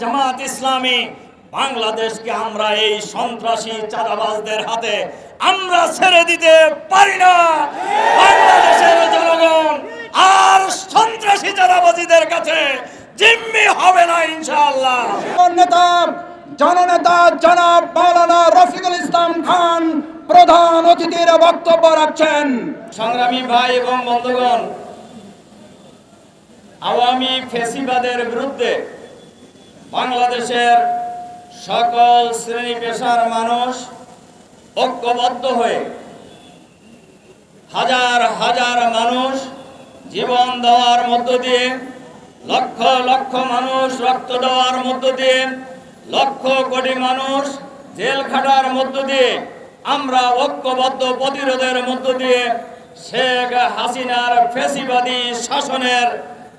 জামাত ইসলামী বাংলাদেশকে আমরা এই সন্ত্রাসী চাঁদাবাজদের হাতে আমরা ছেড়ে দিতে পারি না। বাংলাদেশের জনগণ আর সন্ত্রাসী চাঁদাবাজীদের কাছে জিম্মি হবে না ইনশাআল্লাহ। নেতা জননেতা জনাব মাওলানা রফিকুল ইসলাম খান প্রধান অতিথির বক্তব্য রাখছেন। সংগ্রামী ভাই এবং বন্ধুগণ, আওয়ামী ফ্যাসিবাদের বিরুদ্ধে বাংলাদেশের সকল শ্রেণী পেশার মানুষ ঐক্যবদ্ধ হয়ে হাজার হাজার মানুষ জীবন দেওয়ার মধ্য দিয়ে, লক্ষ লক্ষ মানুষ রক্ত দেওয়ার মধ্য দিয়ে, লক্ষ কোটি মানুষ জেল খাটার মধ্য দিয়ে আমরা ঐক্যবদ্ধ প্রতিরোধের মধ্য দিয়ে শেখ হাসিনার ফ্যাসিবাদী শাসনের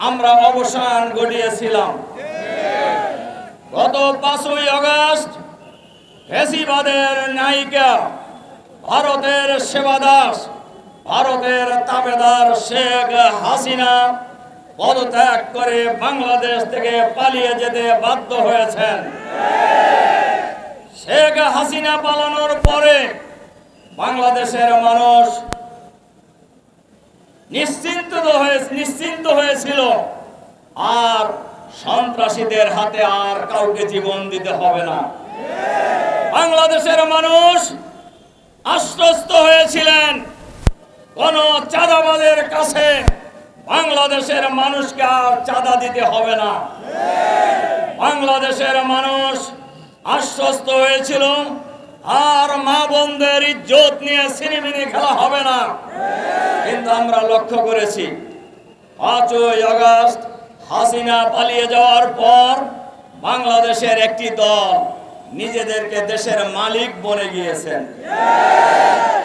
আমরা অবসান ঘটিয়েছিলাম। গত 5ই আগস্ট ফ্যাসিবাদের নায়িকা, ভারতের সেবাদাস, ভারতের তাবেদার শেখ হাসিনা পদত্যাগ করে বাংলাদেশ থেকে পালিয়ে যেতে বাধ্য হয়েছেন। শেখ হাসিনা পালানোর পরে বাংলাদেশের মানুষ নিশ্চিন্ত হয়েছিল আর সন্ত্রাসীদের হাতে আর কাউকে জীবন দিতে হবে না। বাংলাদেশের মানুষ আশ্বস্ত হয়েছিলেন কোন চাঁদাবাজের কাছে বাংলাদেশের মানুষকে আর চাঁদা দিতে হবে না। বাংলাদেশের মানুষ আশ্বস্ত হয়েছিল আর মা বোনদের ইজ্জত নিয়ে ছিনিমিনি খেলা হবে না। কিন্তু আমরা লক্ষ্য করেছি 5ই আগস্ট হাসিনা পালিয়ে যাওয়ার পর বাংলাদেশের একটি দল নিজেদেরকে দেশের মালিক বনে গিয়েছেন।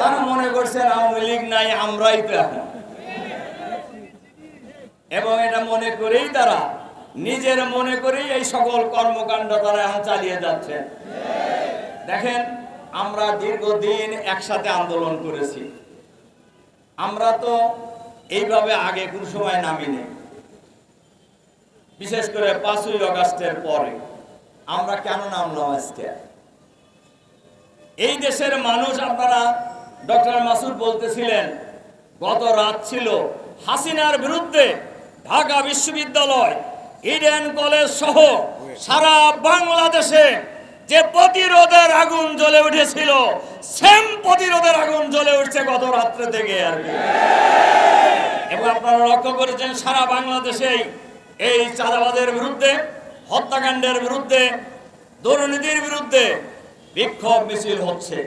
তারা মনে করছেন আওয়ামী লীগ নাই, আমরাই তো এখন, এবং এটা মনে করেই তারা নিজের মনে করেই এই সকল কর্মকাণ্ড তারা এখন চালিয়ে যাচ্ছে। দেখেন, আমরা দীর্ঘদিন একসাথে আন্দোলন করেছি। আমরা তো এইভাবে আগে কোন সময় নামিনি, বিশেষ করে 5ই আগস্টের পরে। আমরা কেন নামলাম আজকে? এই দেশের মানুষ, আপনারা ডক্টর মাসুদ বলতেছিলেন গত রাত ছিল হাসিনার বিরুদ্ধে ঢাকা বিশ্ববিদ্যালয়, ইডেন কলেজ সহ সারা বাংলাদেশে যে প্রতিরোধের আগুন জ্বলে উঠেছিল, সেম প্রতিরোধের আগুন জ্বলে উঠছে গত রাত্রে থেকে আর কি। এবং আপনারা লক্ষ্য করেছেন সারা বাংলাদেশেই এই চাঁদাবাজের বিরুদ্ধে, হত্যাকাণ্ডের বিরুদ্ধে, দুর্নীতির বিরুদ্ধে বিক্ষোভ মিছিল হচ্ছে।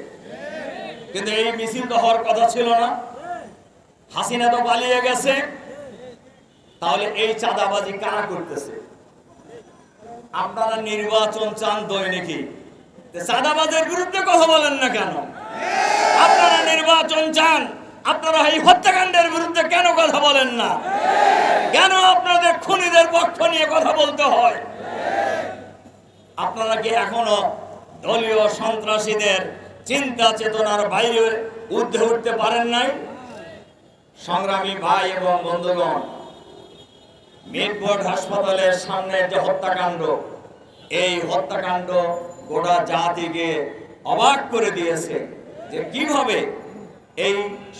কিন্তু এই মিছিল তো হওয়ার কথা ছিল না। হাসিনা তো পালিয়ে গেছে, তাহলে এই চাঁদাবাজি কারা করতেছে? আপনারা নির্বাচন চান দৈনিকই, চাঁদাবাজের বিরুদ্ধে কথা বলেন না কেন? আপনারা নির্বাচন চান, আপনারা এই হত্যাকাণ্ডের বিরুদ্ধে কেন কথা বলেন না? কেন আপনাদের খুনিদের পক্ষ নিয়ে কথা বলতে হয়? আপনারা কি এখনো দলীয় সন্ত্রাসীদের চিন্তা চেতনার বাইরে ঊর্ধ্বে উঠতে পারেন নাই? সংগ্রামী ভাই এবং বন্ধুগণ, মিটফোর্ড হাসপাতালের সামনে যে হত্যাকাণ্ড, এই হত্যাকাণ্ড গোটা জাতিকে অবাক করে দিয়েছে যে কিভাবে এই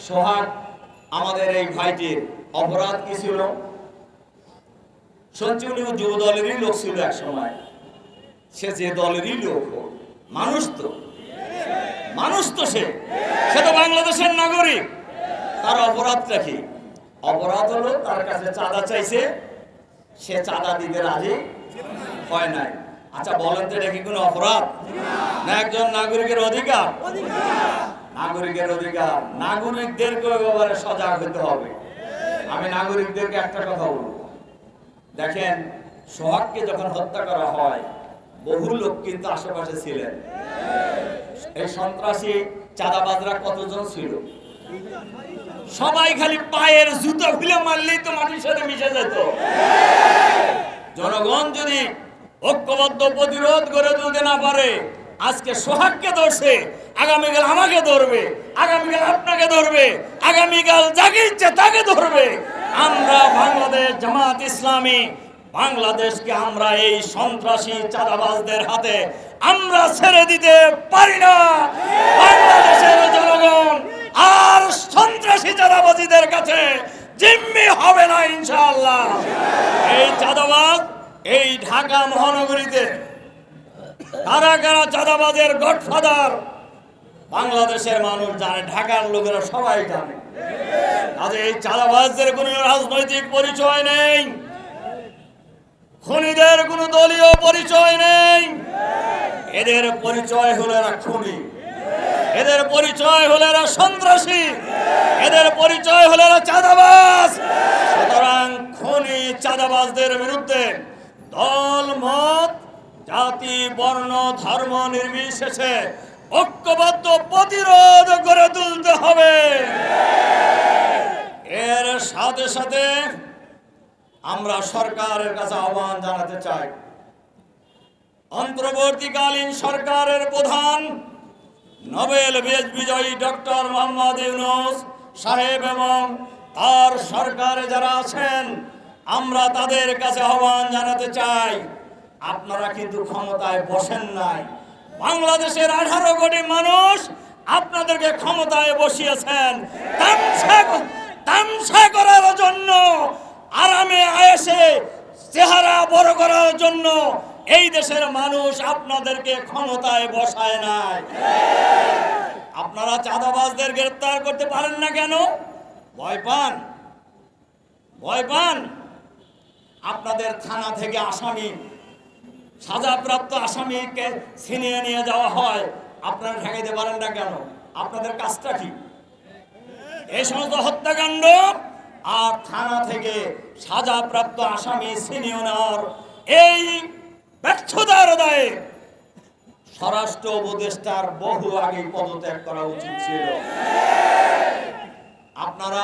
সোহাগ, আমাদের এই ভাইটির অপরাধ কি ছিল? সঞ্জীবনী যুব দলেরই লোক ছিল এক সময়, সে যে দলেরই লোক, মানুষ তো সে তো বাংলাদেশের নাগরিক। তার অপরাধটা কি? অপরাধ হলো তার কাছে চাঁদা চাইছে, সে চাঁদা দিতে রাজি হয় নাই। আচ্ছা বলেন তো, এটা কি কোনো অপরাধ না একজন নাগরিকের অধিকার? নাগরিকের অধিকার, নাগরিকদেরকে ব্যাপারে সজাগ হতে হবে। আমি নাগরিকদেরকে একটা কথা বলবো, দেখেন সোহাগকে যখন হত্যা করা হয় বহু লোক কিন্তু আশেপাশে ছিলেন। এই সন্ত্রাসী চাঁদাবাজরা কতজন ছিল? সবাই খালি পায়ের জুতো খুলে মারলেই তো মাটির সাথে মিশে যেত। জনগণ যদি ঐক্যবদ্ধ প্রতিরোধ গড়ে তুলতে না পারে, আজকে সোহাগকে ধরছে, আগামীকাল আমাকে ধরবে, আগামীকাল আপনাকে ধরবে, আগামীকাল যাকে ইচ্ছে তাকে ধরবে। আমরা বাংলাদেশ জামাত ইসলামী বাংলাদেশকে আমরা এই সন্ত্রাসী চাঁদাবাজদের হাতে আমরা ছেড়ে দিতে পারি না। বাংলাদেশের জনগণ আর সন্ত্রাসী চাঁদাবাজীদের কাছে জিম্মি হবে না ইনশাআল্লাহ। এই চাঁদাবাজ এই ঢাকা মহানগরীতে কারা কারা চাঁদাবাজের গডফাদার বাংলাদেশের মানুষ জানে, ঢাকার লোকেরা সবাই জানে। আজ এই চাঁদাবাজদের কোনো রাজনৈতিক পরিচয় নেই, খুনিদের কোনো দলীয় পরিচয় নেই। এদের পরিচয় হলো এরা খুনি, এদের পরিচয় হলো এরা সন্ত্রাসী, এদের পরিচয় হলো এরা চাঁদাবাজ। সুতরাং খুনি চাঁদাবাজদের বিরুদ্ধে দল মত জাতি বর্ণ ধর্ম নির্বিশেষে ঐক্যবদ্ধ প্রতিরোধ গড়ে তুলতে হবে। এর সাথে সাথে আমরা সরকারের কাছে আহ্বান জানাতে চাই, অন্তর্বর্তীকালীন সরকারের প্রধান নোবেল বিজয়ী ডক্টর মোহাম্মদ ইউনূস সাহেব এবং তার সরকারে যারা আছেন, আমরা তাদের কাছে আহ্বান জানাতে চাই, আপনারা কিন্তু ক্ষমতায় বসেন নাই। বাংলাদেশের 18 কোটি মানুষ আপনাদেরকে ক্ষমতায় বসিয়েছেন তামসা করার জন্য, আরামে আয়েশে চেহারা বড় করার জন্য। এই দেশের মানুষ আপনাদেরকে ক্ষমতায় বসায় নাই। আপনারা চাঁদাবাজদের গ্রেফতার করতে পারেন না কেন? ভয় পান, ভয় পান। আপনাদের থানা থেকে আসামি, সাজাপ্রাপ্ত আসামিকে ছিনিয়ে নিয়ে যাওয়া হয়, আপনারা ঠেকাইতে পারেন না কেন? আপনাদের কাজটা কি? এই সমস্ত হত্যাকাণ্ড আর থানা থেকে সাজাপ্রাপ্ত আসামি ছিনিয়ে নেওয়ার এই ব্যর্থতার দায়ে স্বরাষ্ট্র উপদেষ্টার বহু আগে পদত্যাগ করা উচিত ছিল। আপনারা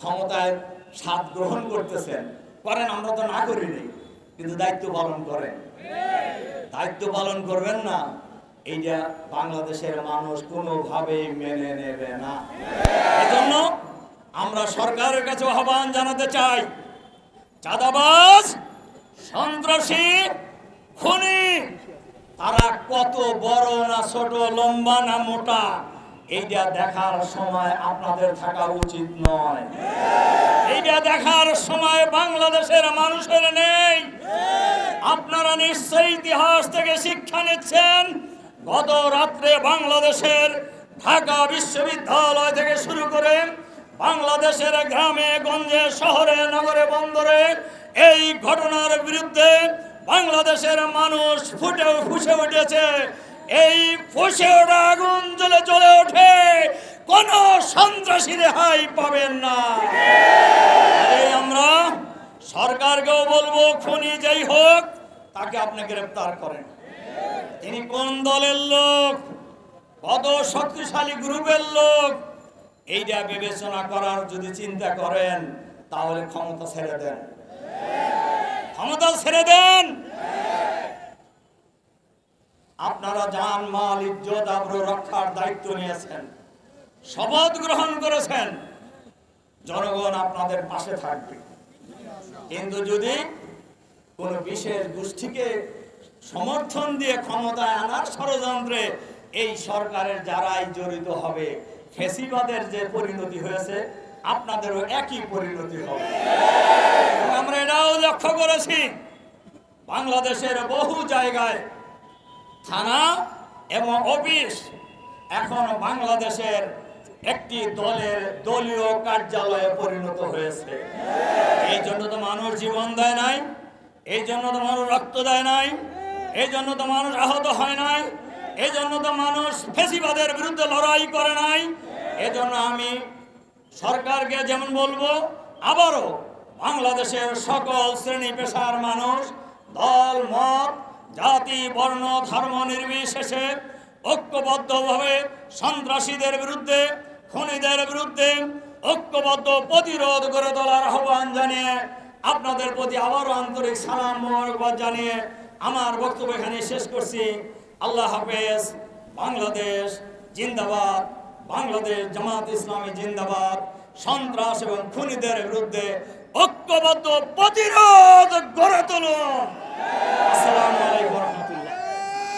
ক্ষমতায় স্বাদ গ্রহণ করতেছেন, করেন, আমরা তো না করিনি, কিন্তু দায়িত্ব পালন করেন। দায়িত্ব পালন করবেন না, এইটা বাংলাদেশের মানুষ কোনোভাবেই মেনে নেবে না। এজন্য আমরা সরকারের কাছে আহ্বান জানাতে চাই, চাঁদাবাজ, সন্ত্রাসী, খুনি তারা কত বড় না ছোট, লম্বা না মোটা, এইটা দেখার সময় আপনাদের থাকা উচিত নয়। এইটা দেখার সময় বাংলাদেশের মানুষের নেই। আপনারা নিশ্চয়ই ইতিহাস থেকে শিক্ষা নিচ্ছেন। গত রাত্রে বাংলাদেশের ঢাকা বিশ্ববিদ্যালয় থেকে শুরু করে বাংলাদেশের গ্রামে গঞ্জে শহরে নগরে বন্দরে এই ঘটনার বিরুদ্ধে বাংলাদেশের মানুষ ফুসে উঠেছে। এই ফুসে ওঠা আগুন জ্বলে জ্বলে ওঠে, কোন সন্ত্রাসী রেহাই পাবেন না। আমরা সরকারকেও বলবো, খুনি যেই হোক তাকে আপনি গ্রেফতার করেন। তিনি কোন দলের লোক, কত শক্তিশালী গ্রুপের লোক, এইটা বিবেচনা করার যদি চিন্তা করেন, তাহলে ক্ষমতা ছেড়ে দেন, ক্ষমতা ছেড়ে দেন। আপনারা জান মাল ইজ্জত আবরু রক্ষার দায়িত্ব নিয়েছেন, শপথ গ্রহণ করেছেন, জনগণ আপনাদের পাশে থাকবে। কিন্তু যদি কোন বিশেষ গোষ্ঠীকে সমর্থন দিয়ে ক্ষমতায় আনার ষড়যন্ত্রে এই সরকারের যারাই জড়িত হবে, ফ্যাসিবাদের যে পরিণতি হয়েছে আপনাদেরও একই পরিণতি হবে। আমরা এটাও লক্ষ্য করেছি, বাংলাদেশের বহু জায়গায় থানা এবং অফিস এখন বাংলাদেশের একটি দলের দলীয় কার্যালয়ে পরিণত হয়েছে। এই জন্য তো মানুষ জীবন দেয় নাই, এই জন্য তো মানুষ রক্ত দেয় নাই, এই জন্য তো মানুষ আহত হয় নাই, এই জন্য তো মানুষ ফ্যাসিবাদের বিরুদ্ধে লড়াই করে নাই। এজন্য আমি সরকারকে যেমন বলবো, আবারও বাংলাদেশের সকল শ্রেণী পেশার মানুষ, দল মত জাতি বর্ণ ধর্ম নির্বিশেষে ঐক্যবদ্ধভাবে সন্ত্রাসীদের বিরুদ্ধে, খুনিদের বিরুদ্ধে ঐক্যবদ্ধ প্রতিরোধ করে তোলার আহ্বান জানিয়ে আপনাদের প্রতি আবারও আন্তরিক সালাম মোবারকবাদ জানিয়ে আমার বক্তব্য এখানে শেষ করছি। আল্লাহ হাফেজ। বাংলাদেশ জিন্দাবাদ, বাংলাদেশ জামাত ইসলামী জিন্দাবাদ। সন্ত্রাস এবং খুনিদের বিরুদ্ধে ঐক্য ঐক্যবদ্ধ প্রতিরোধ গড়ে তুলুন।